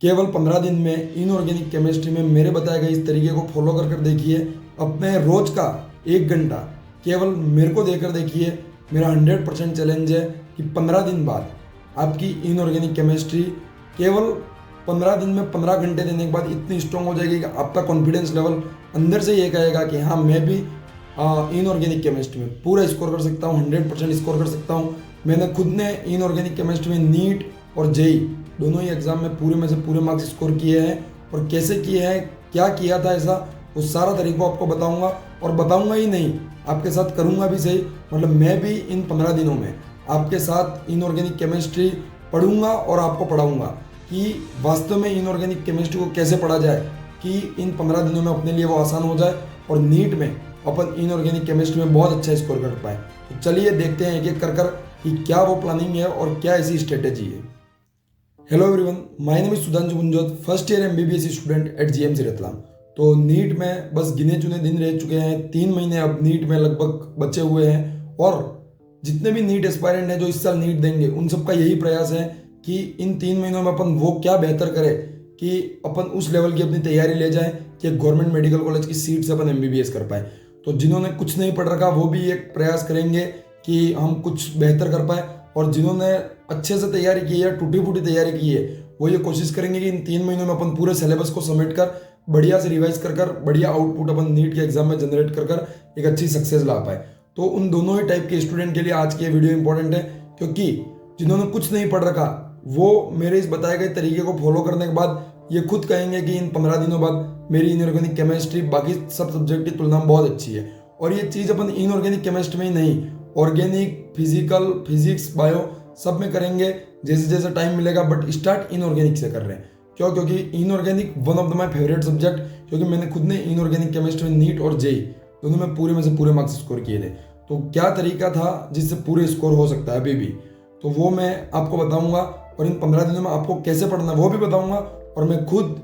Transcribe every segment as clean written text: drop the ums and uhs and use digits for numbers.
केवल 15 दिन में इनऑर्गेनिक केमिस्ट्री में मेरे बताए गए इस तरीके को फॉलो कर देखिए। अपने रोज का 1 घंटा केवल मेरे को देकर देखिए। मेरा 100% चैलेंज है कि 15 दिन बाद आपकी इनऑर्गेनिक केमिस्ट्री केवल 15 दिन में 15 घंटे देने के बाद इतनी स्ट्रांग हो जाएगी कि आपका कॉन्फिडेंस लेवल अंदर से ये कहेगा कि हाँ, मैं भी इनऑर्गेनिक केमिस्ट्री में पूरा स्कोर कर सकता हूँ, 100% स्कोर कर सकता हूँ। मैंने खुद ने इनऑर्गेनिक केमिस्ट्री में नीट और जेई दोनों ही एग्जाम में पूरे में से पूरे मार्क्स स्कोर किए हैं। और कैसे किए हैं, क्या किया था ऐसा, वो सारा तरीका आपको बताऊंगा। और बताऊंगा ही नहीं, आपके साथ करूंगा भी सही। मतलब मैं भी इन 15 दिनों में आपके साथ इनऑर्गेनिक केमिस्ट्री पढ़ूंगा और आपको पढ़ाऊंगा कि वास्तव में इनऑर्गेनिक केमिस्ट्री को कैसे पढ़ा जाए कि इन 15 दिनों में अपने लिए वो आसान हो जाए और नीट में अपन इनऑर्गेनिक केमिस्ट्री में बहुत अच्छा स्कोर कर पाए। तो चलिए देखते हैं एक एक कर कि क्या वो प्लानिंग है और क्या ऐसी स्ट्रेटेजी है। Hello everyone, my name is Sudhanshu Gunjot, first year MBBS student at GMC Ratlam. तो नीट में बस गिने चुने दिन रह चुके हैं, 3 महीने अब नीट में लगभग बचे हुए हैं। और जितने भी नीट एस्पायरेंट हैं जो इस साल नीट देंगे, उन सबका यही प्रयास है कि इन 3 महीनों में अपन वो क्या बेहतर करें कि अपन उस लेवल की अपनी तैयारी ले जाएं कि गवर्नमेंट मेडिकल कॉलेज की सीट से अपन MBBS कर पाए। तो जिन्होंने कुछ नहीं पढ़ रखा वो भी एक प्रयास करेंगे कि हम कुछ बेहतर कर पाए, और जिन्होंने अच्छे से तैयारी की है, टूटी फूटी तैयारी की है, वो ये कोशिश करेंगे कि इन 3 महीनों में अपन पूरे सिलेबस को समेट कर बढ़िया से रिवाइज कर बढ़िया आउटपुट अपन नीट के एग्जाम में जनरेट कर एक अच्छी सक्सेस ला पाए। तो उन दोनों ही टाइप के स्टूडेंट के लिए आज की ये वीडियो इंपॉर्टेंट है, क्योंकि जिन्होंने कुछ नहीं पढ़ रखा वो मेरे इस बताए गए तरीके को फॉलो करने के बाद ये खुद कहेंगे कि इन 15 दिनों बाद मेरी इनऑर्गेनिक केमिस्ट्री बाकी सब सब्जेक्ट की तुलना में बहुत अच्छी है। और ये चीज़ अपन इनऑर्गेनिक केमिस्ट्री में ही नहीं, ऑर्गेनिक, फिजिकल, फिजिक्स, बायो सब में करेंगे जैसे जैसे टाइम मिलेगा। बट स्टार्ट इनऑर्गेनिक से कर रहे हैं। क्यों? क्योंकि inorganic one of the my favourite subject, क्योंकि मैंने खुद ने इनऑर्गेनिक केमिस्ट्री में नीट और जेई दोनों में पूरे में से पूरे मार्क्स स्कोर किए थे। तो क्या तरीका था जिससे पूरे स्कोर हो सकता है अभी भी, तो वो मैं आपको बताऊंगा। और इन 15 दिनों में आपको कैसे पढ़ना है वो भी बताऊंगा। और मैं खुद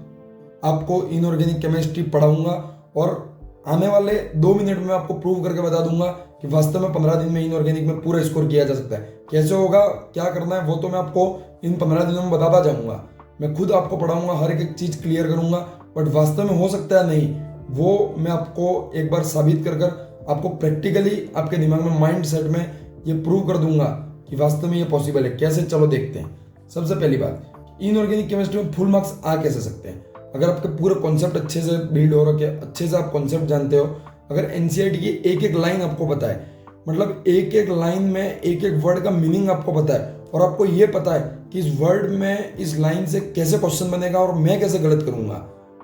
आपको इनऑर्गेनिक केमिस्ट्री पढ़ाऊंगा और आने वाले 2 मिनट में आपको प्रूव करके बता दूंगा कि वास्तव में 15 दिन में इनऑर्गेनिक में पूरा स्कोर किया जा सकता है। कैसे होगा, क्या करना है, वो तो मैं आपको इन 15 दिनों में बताता जाऊंगा। मैं खुद आपको पढ़ाऊंगा, हर एक चीज़ क्लियर करूंगा। बट वास्तव में हो सकता है नहीं, वो मैं आपको एक बार साबित कर आपको प्रैक्टिकली आपके दिमाग में, माइंड सेट में ये प्रूव कर दूंगा कि वास्तव में ये पॉसिबल है। कैसे, चलो देखते हैं। सबसे पहली बात, इनऑर्गेनिक केमिस्ट्री में फुल मार्क्स आ कैसे सकते हैं? अगर आपके पूरे कॉन्सेप्ट अच्छे से बिल्ड हो रखे, अच्छे से आप कॉन्सेप्ट जानते हो, अगर NCERT की एक एक लाइन आपको पता है, मतलब एक एक लाइन में एक एक वर्ड का मीनिंग आपको पता है, और आपको ये पता है कि इस वर्ड में, इस लाइन से कैसे क्वेश्चन बनेगा और मैं कैसे गलत करूंगा,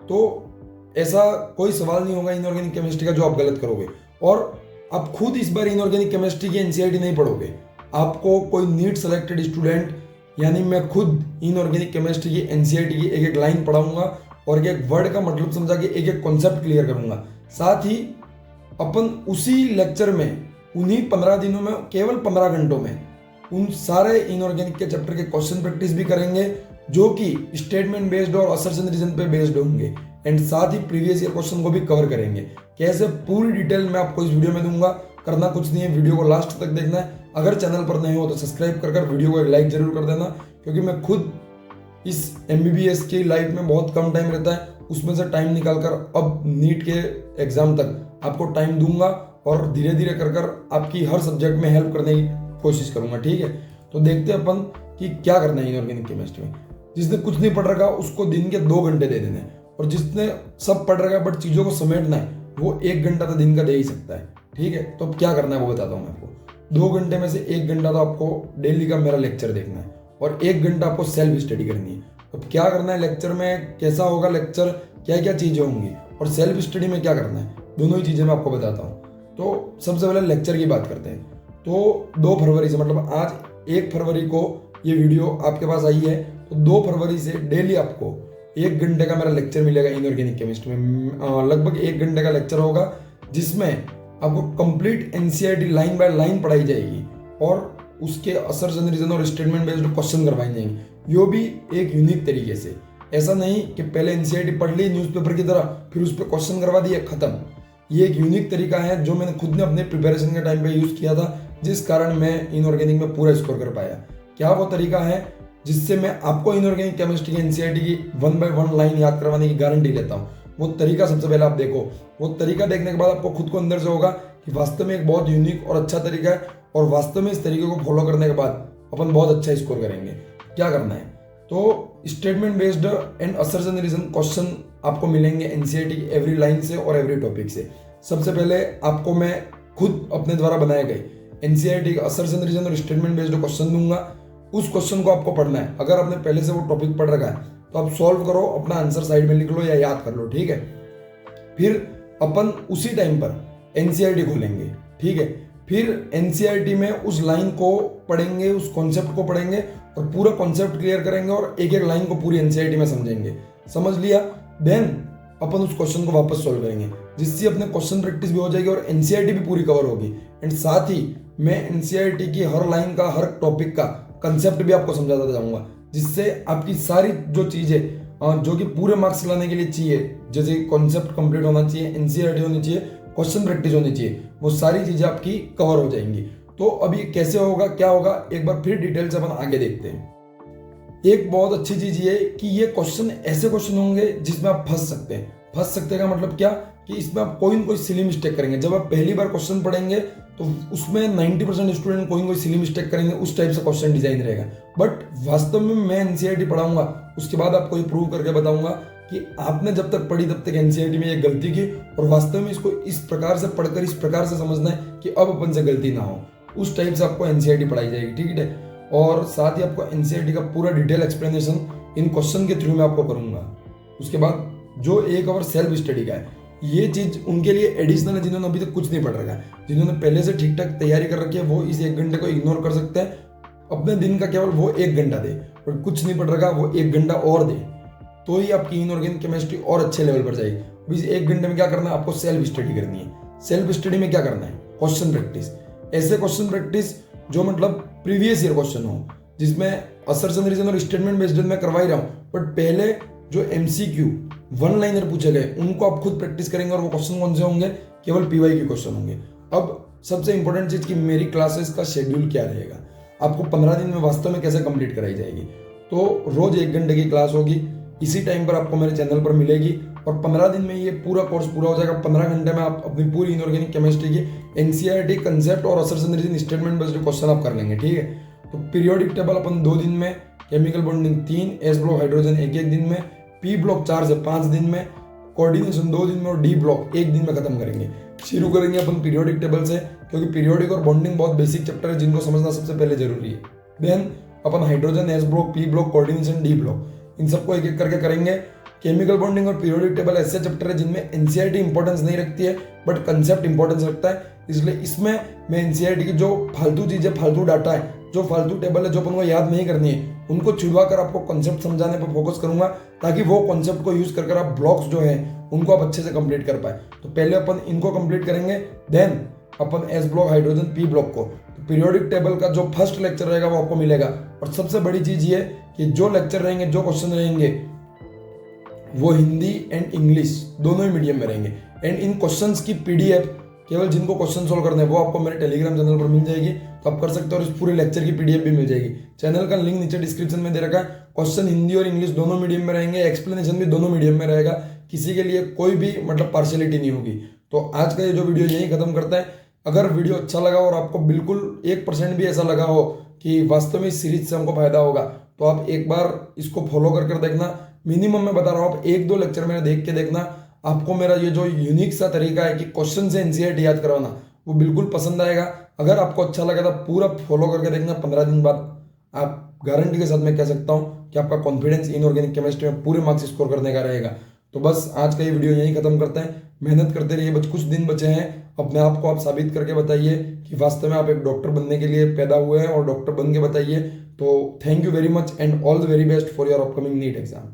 तो ऐसा कोई सवाल नहीं होगा इनऑर्गेनिक केमिस्ट्री का जो आप गलत करोगे। और आप खुद इस बार इनऑर्गेनिक केमिस्ट्री की NCERT नहीं पढ़ोगे, आपको कोई नीट सेलेक्टेड स्टूडेंट, यानी मैं खुद इनऑर्गेनिक केमिस्ट्री की NCERT की एक एक लाइन पढ़ाऊंगा और एक एक वर्ड का मतलब समझा के एक एक कॉन्सेप्ट क्लियर करूंगा। साथ ही अपन उसी लेक्चर में, उन्हीं 15 दिनों में, केवल 15 घंटों में उन सारे इनऑर्गेनिक के चैप्टर के क्वेश्चन प्रैक्टिस भी करेंगे जो कि स्टेटमेंट बेस्ड और असर्शन रीजन पे बेस्ड होंगे। एंड साथ ही प्रीवियस ईयर क्वेश्चन को भी कवर करेंगे। कैसे, पूरी डिटेल मैं आपको इस वीडियो में दूंगा। करना कुछ नहीं है, वीडियो को लास्ट तक देखना है। अगर चैनल पर नए हो तो सब्सक्राइब कर वीडियो को एक लाइक जरूर कर देना, क्योंकि मैं खुद इस MBBS की लाइफ में बहुत कम टाइम रहता है, उसमें से टाइम निकालकर अब नीट के एग्जाम तक आपको टाइम दूंगा और धीरे धीरे कर आपकी हर सब्जेक्ट में हेल्प करने की कोशिश करूंगा। ठीक है, तो देखते हैं अपन कि क्या करना है इनऑर्गेनिक केमिस्ट्री में। जिसने कुछ नहीं पढ़ रखा उसको दिन के 2 घंटे दे देने, और जिसने सब पढ़ रखा बट चीज़ों को समेटना है वो 1 घंटा तो दिन का दे ही सकता है। ठीक है, तो अब क्या करना है वो बताता हूँ मैं आपको। 2 घंटे में से 1 घंटा तो आपको डेली का मेरा लेक्चर देखना है और 1 घंटा आपको सेल्फ स्टडी करनी है। अब क्या करना है लेक्चर में, कैसा होगा लेक्चर, क्या क्या चीज़ें होंगी, और सेल्फ स्टडी में क्या करना है, दोनों ही चीज़ें मैं आपको बताता हूँ। तो सबसे पहले लेक्चर की बात करते हैं। तो 2 फरवरी से, मतलब आज 1 फरवरी को ये वीडियो आपके पास आई है, तो 2 फरवरी से डेली आपको 1 घंटे का मेरा लेक्चर मिलेगा इनऑर्गेनिक केमिस्ट्री में। लगभग 1 घंटे का लेक्चर होगा जिसमें आपको complete NCERT line by line पढ़ाई जाएगी और उसके असर्शन रीजन और स्टेटमेंट बेस्ड क्वेश्चन करवाए जाएंगे। यो भी एक यूनिक तरीके से, ऐसा नहीं कि पहले NCERT पढ़ ली न्यूज़पेपर की तरह फिर उस पर क्वेश्चन करवा दिए, खत्म। ये एक यूनिक तरीका है जो मैंने खुद ने अपने प्रिपरेशन के टाइम पे यूज़ किया था, जिस कारण मैं इनऑर्गेनिक में पूरा स्कोर कर पाया। क्या वो तरीका है, जिससे मैं आपको इनऑर्गेनिक केमिस्ट्री की एनसीईआरटी की 1 बाय 1 लाइन याद करवाने की गारंटी लेता हूँ। वो तरीका सबसे पहले आप देखो, वो तरीका देखने के बाद आपको खुद को अंदर से होगा कि वास्तव में एक बहुत यूनिक और अच्छा तरीका है, और वास्तव में इस तरीके को फॉलो करने के बाद अपन बहुत अच्छा स्कोर करेंगे। क्या करना है, तो statement based and assertion reason question आपको मिलेंगे एनसीईआरटी की एवरी लाइन से और एवरी टॉपिक से। सबसे पहले आपको मैं खुद अपने द्वारा बनाए गए एनसीईआरटी का असर्शन रीजन और स्टेटमेंट बेस्ड क्वेश्चन दूंगा। उस क्वेश्चन को आपको पढ़ना है। अगर आपने पहले से वो टॉपिक पढ़ रखा है तो आप सॉल्व करो, अपना आंसर साइड में लिख लो या याद कर लो, ठीक है। फिर अपन उसी टाइम पर एनसीईआरटी खोलेंगे, ठीक है। फिर एनसीईआरटी में उस लाइन को पढ़ेंगे, उस कॉन्सेप्ट को पढ़ेंगे और पूरा कॉन्सेप्ट क्लियर करेंगे और एक एक लाइन को पूरी एनसीईआरटी में समझेंगे। समझ लिया, देन अपन उस क्वेश्चन को वापस सॉल्व करेंगे, जिससे अपने क्वेश्चन प्रैक्टिस भी हो जाएगी और एनसीईआरटी भी पूरी कवर होगी। एंड साथ ही मैं एनसीईआरटी की हर लाइन का, हर टॉपिक का कंसेप्ट भी आपको समझाता जाऊंगा, जिससे आपकी सारी जो चीजें जो कि पूरे मार्क्स लाने के लिए चाहिए, जैसे कॉन्सेप्ट कंप्लीट होना चाहिए, एनसीईआरटी होनी चाहिए, क्वेश्चन प्रैक्टिस होनी चाहिए, वो सारी चीजें आपकी कवर हो जाएंगी। तो अभी कैसे होगा, क्या होगा, एक बार फिर डिटेल से अपन आगे देखते हैं। एक बहुत अच्छी चीज ये कि ये क्वेश्चन ऐसे क्वेश्चन होंगे जिसमें आप फंस सकते हैं। फंस सकते हैं का मतलब क्या, कि इसमें आप कोई न कोई सिली मिस्टेक करेंगे। जब आप पहली बार क्वेश्चन पढ़ेंगे तो उसमें 90% स्टूडेंट कोई न कोई सिली मिस्टेक करेंगे, उस टाइप से क्वेश्चन डिजाइन रहेगा। बट वास्तव में मैं एनसीईआरटी पढ़ाऊंगा, उसके बाद आपको ये प्रूव करके बताऊंगा कि आपने जब तक पढ़ी तब तक एनसीईआरटी में ये गलती की, और वास्तव में इसको इस प्रकार से पढ़कर इस प्रकार से समझना है कि अब अपन से गलती ना हो। उस टाइप से आपको एनसीईआरटी पढ़ाई जाएगी, ठीक है। और साथ ही आपको एनसीईआरटी का पूरा डिटेल एक्सप्लेनेशन इन क्वेश्चन के थ्रू में आपको करूंगा। उसके बाद जो 1 आवर सेल्फ स्टडी का है, ये चीज उनके लिए एडिशनल है जिन्होंने अभी तक कुछ नहीं पढ़ रखा है। जिन्होंने पहले से ठीक ठाक तैयारी कर रखी है वो इस 1 घंटे को इग्नोर कर सकते हैं। अपने दिन का केवल वो 1 घंटा दे, और कुछ नहीं पढ़ रखा वो 1 घंटा और दे, तो ही आपकी इनऑर्गेनिक केमिस्ट्री और अच्छे लेवल पर जाएगी। अभी इस 1 घंटे में क्या करना है, आपको सेल्फ स्टडी करनी है। सेल्फ स्टडी में क्या करना है, क्वेश्चन प्रैक्टिस। ऐसे क्वेश्चन प्रैक्टिस जो मतलब प्रीवियस ईयर क्वेश्चन हो, जिसमें असर्शन रीजन और स्टेटमेंट बेस्ड मैं करवा ही रहा हूँ, बट पहले जो एमसीक्यू 1 लाइनर पूछे गए उनको आप खुद प्रैक्टिस करेंगे। और वो क्वेश्चन कौन से होंगे, केवल पीवाई के क्वेश्चन होंगे। अब सबसे इंपॉर्टेंट चीज कि मेरी क्लासेस का शेड्यूल क्या रहेगा, आपको 15 दिन में वास्तव में कैसे कंप्लीट कराई जाएगी। तो रोज 1 घंटे की क्लास होगी, इसी टाइम पर आपको मेरे चैनल पर मिलेगी, और 15 दिन में ये पूरा कोर्स पूरा हो जाएगा। 15 घंटे में आप अपनी पूरी इनऑर्गेनिक केमिस्ट्री की एनसीईआरटी कंसेप्ट और assertion reason statement based question आप कर लेंगे, ठीक है। तो पीरियोडिक टेबल अपन 2 दिन में, chemical bonding 3, S block hydrogen 1 दिन में, पी ब्लॉक 4 से 5 दिन में, कोऑर्डिनेशन 2 दिन में, और डी ब्लॉक 1 दिन में खत्म करेंगे। शुरू करेंगे अपन पीरियोडिक टेबल से, क्योंकि पीरियोडिक और बॉन्डिंग बहुत बेसिक चैप्टर है जिनको समझना सबसे पहले जरूरी है। देन अपन hydrogen, S block, P block, coordination, D block, इन सबको एक एक करके करेंगे। केमिकल बॉन्डिंग और पीरियोडिक टेबल ऐसे चैप्टर है जिनमें एनसीईआरटी इंपॉर्टेंस नहीं रखती है, बट कंसेप्ट इंपॉर्टेंस रखता है। इसलिए इसमें मैं एनसीईआरटी की जो फालतू चीजें, फालतू डाटा है, जो फालतू टेबल है, जो अपन को याद नहीं करनी है, उनको छुड़वा कर आपको कॉन्सेप्ट समझाने पर फोकस करूंगा, ताकि वो कॉन्सेप्ट को यूज कर आप ब्लॉक्स जो है उनको आप अच्छे से कंप्लीट कर पाए। तो पहले अपन इनको कंप्लीट करेंगे, देन अपन S block, hydrogen, P block को। तो पीरियोडिक टेबल का जो फर्स्ट लेक्चर रहेगा वो आपको मिलेगा। और सबसे बड़ी चीज ये कि जो लेक्चर रहेंगे, जो क्वेश्चन रहेंगे, वो हिंदी एंड इंग्लिश दोनों ही मीडियम में रहेंगे। एंड इन क्वेश्चंस की पीडीएफ केवल जिनको क्वेश्चन सोल्व करने हैं वो आपको मेरे टेलीग्राम चैनल पर मिल जाएगी, तो आप कर सकते हो। और इस पूरे लेक्चर की पीडीएफ भी मिल जाएगी। चैनल का लिंक नीचे डिस्क्रिप्शन में दे रखा है। क्वेश्चन हिंदी और इंग्लिश दोनों मीडियम में रहेंगे, एक्सप्लेनेशन भी दोनों मीडियम में रहेगा, किसी के लिए कोई भी मतलब पार्शियलिटी नहीं होगी। तो आज का ये जो वीडियो यही खत्म करता है। अगर वीडियो अच्छा लगा और आपको बिल्कुल 1% भी ऐसा लगा हो कि वास्तव में इस सीरीज से हमको फायदा होगा, तो आप एक बार इसको फॉलो कर देखना। मिनिमम मैं बता रहा हूँ, आप 1-2 लेक्चर मेरे देख के देखना। आपको मेरा ये जो यूनिक सा तरीका है कि क्वेश्चन से एनसीईआरटी याद करवाना, वो बिल्कुल पसंद आएगा। अगर आपको अच्छा लगा तो पूरा फॉलो करके देखना। 15 दिन बाद आप गारंटी के साथ मैं कह सकता हूँ कि आपका कॉन्फिडेंस इनऑर्गेनिक केमिस्ट्री में पूरे मार्क्स स्कोर करने का रहेगा। तो बस आज का ये वीडियो यहीं खत्म करते हैं। मेहनत करते रहिए, बस कुछ दिन बचे हैं। अपने आप को आप साबित करके बताइए कि वास्तव में आप एक डॉक्टर बनने के लिए पैदा हुए हैं, और डॉक्टर बन के बताइए। तो thank you very much and all the very best for your upcoming NEET exam.